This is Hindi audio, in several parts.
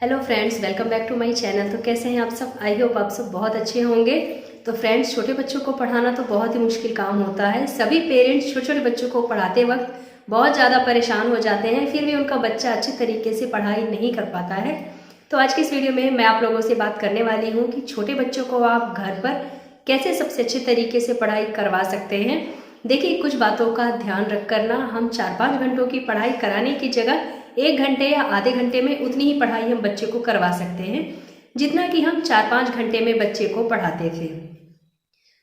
Hello friends, welcome back to my channel. तो कैसे हैं आप सब? आई होप आप सब बहुत अच्छे होंगे। तो फ्रेंड्स, छोटे बच्चों को पढ़ाना तो बहुत ही मुश्किल काम होता है। सभी पेरेंट्स छोटे छोटे बच्चों को पढ़ाते वक्त बहुत ज़्यादा परेशान हो जाते हैं, फिर भी उनका बच्चा अच्छे तरीके से पढ़ाई नहीं कर पाता है। तो आज की इस वीडियो में मैं आप लोगों से बात करने वाली हूँ कि छोटे बच्चों को आप घर पर कैसे सबसे अच्छे तरीके से पढ़ाई करवा सकते हैं। देखिए, कुछ बातों का ध्यान रख कर ना हम 4-5 घंटों की पढ़ाई कराने की जगह 1 घंटे या आधे घंटे में उतनी ही पढ़ाई हम बच्चे को करवा सकते हैं जितना कि हम 4-5 घंटे में बच्चे को पढ़ाते थे।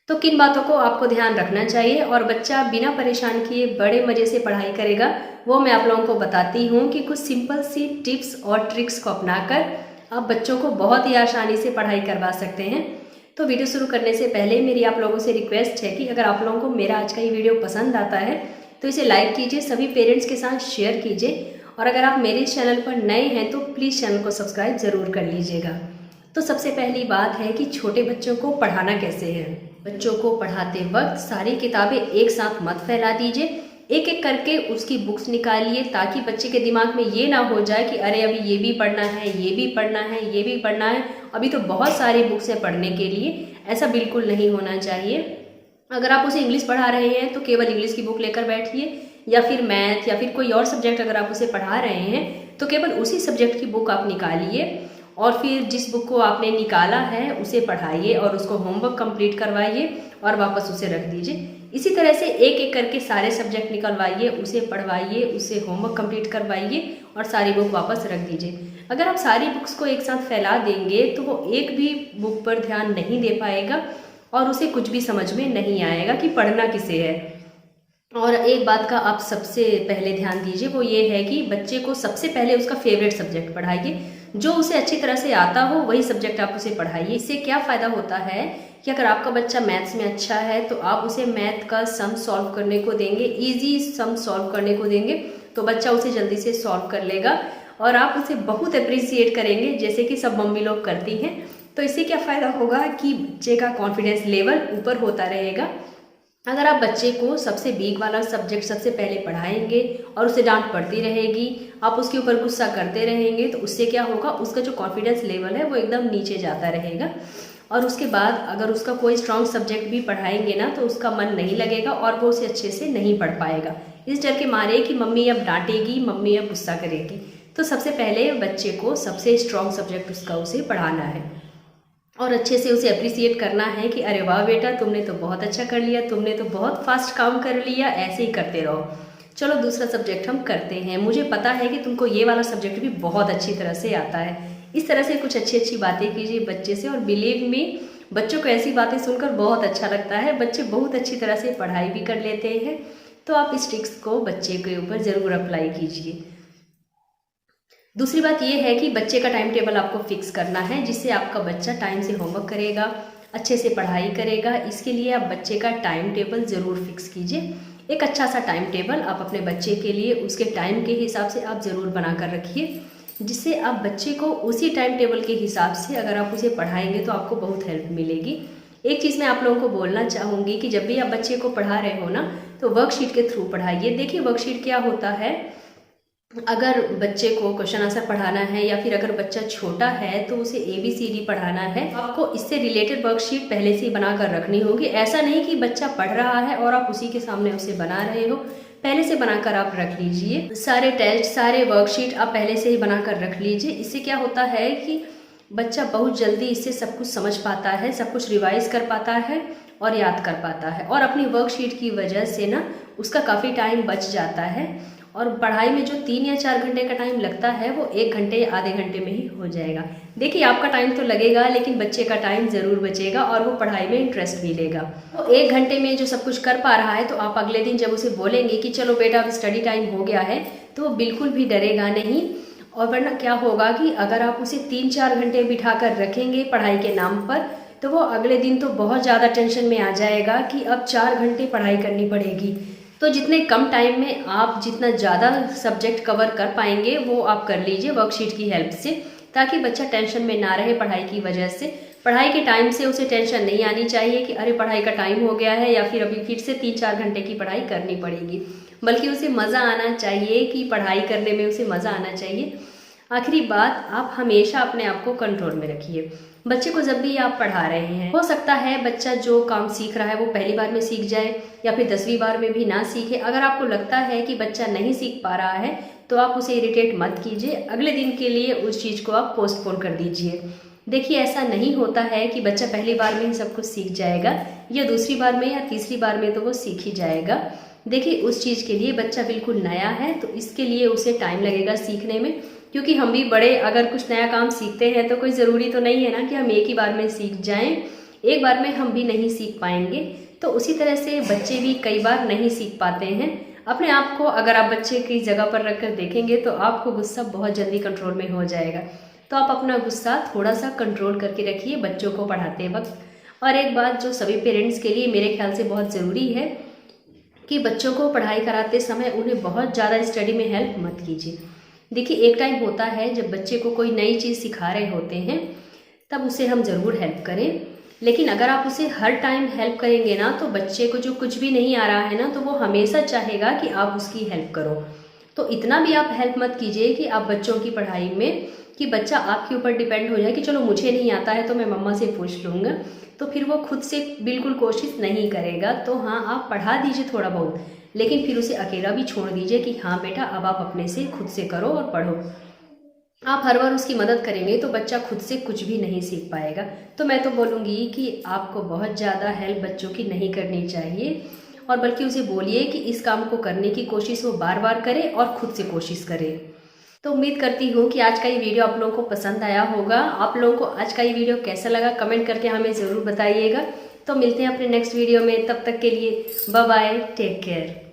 तो किन बातों को आपको ध्यान रखना चाहिए और बच्चा बिना परेशान किए बड़े मज़े से पढ़ाई करेगा, वो मैं आप लोगों को बताती हूँ कि कुछ सिंपल सी टिप्स और ट्रिक्स को अपनाकर आप बच्चों को बहुत ही आसानी से पढ़ाई करवा सकते हैं। तो वीडियो शुरू करने से पहले मेरी आप लोगों से रिक्वेस्ट है कि अगर आप लोगों को मेरा आज का ये वीडियो पसंद आता है तो इसे लाइक कीजिए, सभी पेरेंट्स के साथ शेयर कीजिए, और अगर आप मेरे चैनल पर नए हैं तो प्लीज़ चैनल को सब्सक्राइब ज़रूर कर लीजिएगा। तो सबसे पहली बात है कि छोटे बच्चों को पढ़ाना कैसे है। बच्चों को पढ़ाते वक्त सारी किताबें एक साथ मत फैला दीजिए, एक एक करके उसकी बुक्स निकालिए, ताकि बच्चे के दिमाग में ये ना हो जाए कि अरे अभी ये भी पढ़ना है, ये भी पढ़ना है, ये भी पढ़ना है, अभी तो बहुत सारी बुक्स हैं पढ़ने के लिए। ऐसा बिल्कुल नहीं होना चाहिए। अगर आप उसे इंग्लिश पढ़ा रहे हैं तो केवल इंग्लिश की बुक लेकर बैठिए, या फिर मैथ या फिर कोई और सब्जेक्ट अगर आप उसे पढ़ा रहे हैं तो केवल उसी सब्जेक्ट की बुक आप निकालिए और फिर जिस बुक को आपने निकाला है उसे पढ़ाइए और उसको होमवर्क कंप्लीट करवाइए और वापस उसे रख दीजिए। इसी तरह से एक एक करके सारे सब्जेक्ट निकलवाइए, उसे पढ़वाइए, उसे होमवर्क कंप्लीट करवाइए और सारी बुक वापस रख दीजिए। अगर आप सारी बुक्स को एक साथ फैला देंगे तो वो एक भी बुक पर ध्यान नहीं दे पाएगा और उसे कुछ भी समझ में नहीं आएगा कि पढ़ना किसे है। और एक बात का आप सबसे पहले ध्यान दीजिए, वो ये है कि बच्चे को सबसे पहले उसका फेवरेट सब्जेक्ट पढ़ाइए। जो उसे अच्छी तरह से आता हो वही सब्जेक्ट आप उसे पढ़ाइए। इससे क्या फ़ायदा होता है कि अगर आपका बच्चा मैथ्स में अच्छा है तो आप उसे मैथ का सम सॉल्व करने को देंगे, इजी सम सॉल्व करने को देंगे, तो बच्चा उसे जल्दी से सॉल्व कर लेगा और आप उसे बहुत अप्रिसिएट करेंगे, जैसे कि सब मम्मी लोग करती हैं। तो इससे क्या फ़ायदा होगा कि बच्चे का कॉन्फिडेंस लेवल ऊपर होता रहेगा। अगर आप बच्चे को सबसे वीक वाला सब्जेक्ट सबसे पहले पढ़ाएंगे और उसे डांट पड़ती रहेगी, आप उसके ऊपर गुस्सा करते रहेंगे, तो उससे क्या होगा, उसका जो कॉन्फिडेंस लेवल है वो एकदम नीचे जाता रहेगा। और उसके बाद अगर उसका कोई स्ट्रॉन्ग सब्जेक्ट भी पढ़ाएंगे ना तो उसका मन नहीं लगेगा और वो उसे अच्छे से नहीं पढ़ पाएगा, इस डर के मारे कि मम्मी अब डांटेगी, मम्मी अब गुस्सा करेगी। तो सबसे पहले बच्चे को सबसे स्ट्रॉन्ग सब्जेक्ट उसका उसे पढ़ाना है और अच्छे से उसे अप्रिसिएट करना है कि अरे वाह बेटा, तुमने तो बहुत अच्छा कर लिया, तुमने तो बहुत फास्ट काम कर लिया, ऐसे ही करते रहो। चलो दूसरा सब्जेक्ट हम करते हैं, मुझे पता है कि तुमको ये वाला सब्जेक्ट भी बहुत अच्छी तरह से आता है। इस तरह से कुछ अच्छी अच्छी बातें कीजिए बच्चे से, और बिलीव में बच्चों को ऐसी बातें सुनकर बहुत अच्छा लगता है। बच्चे बहुत अच्छी तरह से पढ़ाई भी कर लेते हैं। तो आप इस ट्रिक्स को बच्चे के ऊपर ज़रूर अप्लाई कीजिए। दूसरी बात यह है कि बच्चे का टाइम टेबल आपको फिक्स करना है, जिससे आपका बच्चा टाइम से होमवर्क करेगा, अच्छे से पढ़ाई करेगा। इसके लिए आप बच्चे का टाइम टेबल ज़रूर फिक्स कीजिए। एक अच्छा सा टाइम टेबल आप अपने बच्चे के लिए उसके टाइम के हिसाब से आप ज़रूर बना कर रखिए, जिससे आप बच्चे को उसी टाइम टेबल के हिसाब से अगर आप उसे पढ़ाएंगे तो आपको बहुत हेल्प मिलेगी। एक चीज़ मैं आप लोगों को बोलना चाहूँगी कि जब भी आप बच्चे को पढ़ा रहे हो ना तो वर्कशीट के थ्रू पढ़ाइए। देखिए, वर्कशीट क्या होता है, अगर बच्चे को क्वेश्चन आंसर पढ़ाना है या फिर अगर बच्चा छोटा है तो उसे ABCD पढ़ाना है, आपको इससे रिलेटेड वर्कशीट पहले से ही बनाकर रखनी होगी। ऐसा नहीं कि बच्चा पढ़ रहा है और आप उसी के सामने उसे बना रहे हो, पहले से बनाकर आप रख लीजिए। सारे टेस्ट, सारे वर्कशीट आप पहले से ही बनाकर रख लीजिए। इससे क्या होता है कि बच्चा बहुत जल्दी इससे सब कुछ समझ पाता है, सब कुछ रिवाइज कर पाता है और याद कर पाता है, और अपनी वर्कशीट की वजह से ना उसका काफ़ी टाइम बच जाता है और पढ़ाई में जो 3 या 4 घंटे का टाइम लगता है वो 1 घंटे या आधे घंटे में ही हो जाएगा। देखिए, आपका टाइम तो लगेगा लेकिन बच्चे का टाइम ज़रूर बचेगा और वो पढ़ाई में इंटरेस्ट भी लेगा। तो 1 घंटे में जो सब कुछ कर पा रहा है तो आप अगले दिन जब उसे बोलेंगे कि चलो बेटा अब स्टडी टाइम हो गया है, तो वो बिल्कुल भी डरेगा नहीं। और वरना क्या होगा कि अगर आप उसे 3-4 घंटे बिठा कर रखेंगे पढ़ाई के नाम पर, तो वो अगले दिन तो बहुत ज़्यादा टेंशन में आ जाएगा कि अब 4 घंटे पढ़ाई करनी पड़ेगी। तो जितने कम टाइम में आप जितना ज़्यादा सब्जेक्ट कवर कर पाएंगे वो आप कर लीजिए वर्कशीट की हेल्प से, ताकि बच्चा टेंशन में ना रहे पढ़ाई की वजह से। पढ़ाई के टाइम से उसे टेंशन नहीं आनी चाहिए कि अरे पढ़ाई का टाइम हो गया है या फिर अभी फिर से 3-4 घंटे की पढ़ाई करनी पड़ेगी, बल्कि उसे मज़ा आना चाहिए कि पढ़ाई करने में उसे मज़ा आना चाहिए। आखिरी बात, आप हमेशा अपने आप को कंट्रोल में रखिए। बच्चे को जब भी आप पढ़ा रहे हैं, हो सकता है बच्चा जो काम सीख रहा है वो पहली बार में सीख जाए या फिर 10वीं बार में भी ना सीखे। अगर आपको लगता है कि बच्चा नहीं सीख पा रहा है तो आप उसे इरिटेट मत कीजिए, अगले दिन के लिए उस चीज़ को आप पोस्टपोन कर दीजिए। देखिए, ऐसा नहीं होता है कि बच्चा पहली बार में ही सब कुछ सीख जाएगा या दूसरी बार में या तीसरी बार में तो वो सीख ही जाएगा। देखिए, उस चीज़ के लिए बच्चा बिल्कुल नया है तो इसके लिए उसे टाइम लगेगा सीखने में, क्योंकि हम भी बड़े अगर कुछ नया काम सीखते हैं तो कोई ज़रूरी तो नहीं है ना कि हम एक ही बार में सीख जाएं। एक बार में हम भी नहीं सीख पाएंगे, तो उसी तरह से बच्चे भी कई बार नहीं सीख पाते हैं। अपने आप को अगर आप बच्चे की जगह पर रखकर देखेंगे तो आपको गुस्सा बहुत जल्दी कंट्रोल में हो जाएगा। तो आप अपना गुस्सा थोड़ा सा कंट्रोल करके रखिए बच्चों को पढ़ाते वक्त। और एक बात जो सभी पेरेंट्स के लिए मेरे ख्याल से बहुत ज़रूरी है कि बच्चों को पढ़ाई कराते समय उन्हें बहुत ज़्यादा स्टडी में हेल्प मत कीजिए। देखिए, एक टाइम होता है जब बच्चे को कोई नई चीज़ सिखा रहे होते हैं, तब उसे हम ज़रूर हेल्प करें। लेकिन अगर आप उसे हर टाइम हेल्प करेंगे ना तो बच्चे को जो कुछ भी नहीं आ रहा है ना तो वो हमेशा चाहेगा कि आप उसकी हेल्प करो। तो इतना भी आप हेल्प मत कीजिए कि आप बच्चों की पढ़ाई में कि बच्चा आपके ऊपर डिपेंड हो जाए कि चलो मुझे नहीं आता है तो मैं मम्मा से पूछ लूँगा, तो फिर वो खुद से बिल्कुल कोशिश नहीं करेगा। तो हाँ, आप पढ़ा दीजिए थोड़ा बहुत, लेकिन फिर उसे अकेला भी छोड़ दीजिए कि हाँ बेटा, अब आप अपने से खुद से करो और पढ़ो। आप हर बार उसकी मदद करेंगे तो बच्चा खुद से कुछ भी नहीं सीख पाएगा। तो मैं तो बोलूँगी कि आपको बहुत ज़्यादा हेल्प बच्चों की नहीं करनी चाहिए, और बल्कि उसे बोलिए कि इस काम को करने की कोशिश वो बार बार करे और खुद से कोशिश करे। तो उम्मीद करती हूँ कि आज का ये वीडियो आप लोगों को पसंद आया होगा। आप लोगों को आज का ये वीडियो कैसा लगा कमेंट करके हमें ज़रूर बताइएगा। तो मिलते हैं अपने नेक्स्ट वीडियो में, तब तक के लिए बाय बाय, टेक केयर।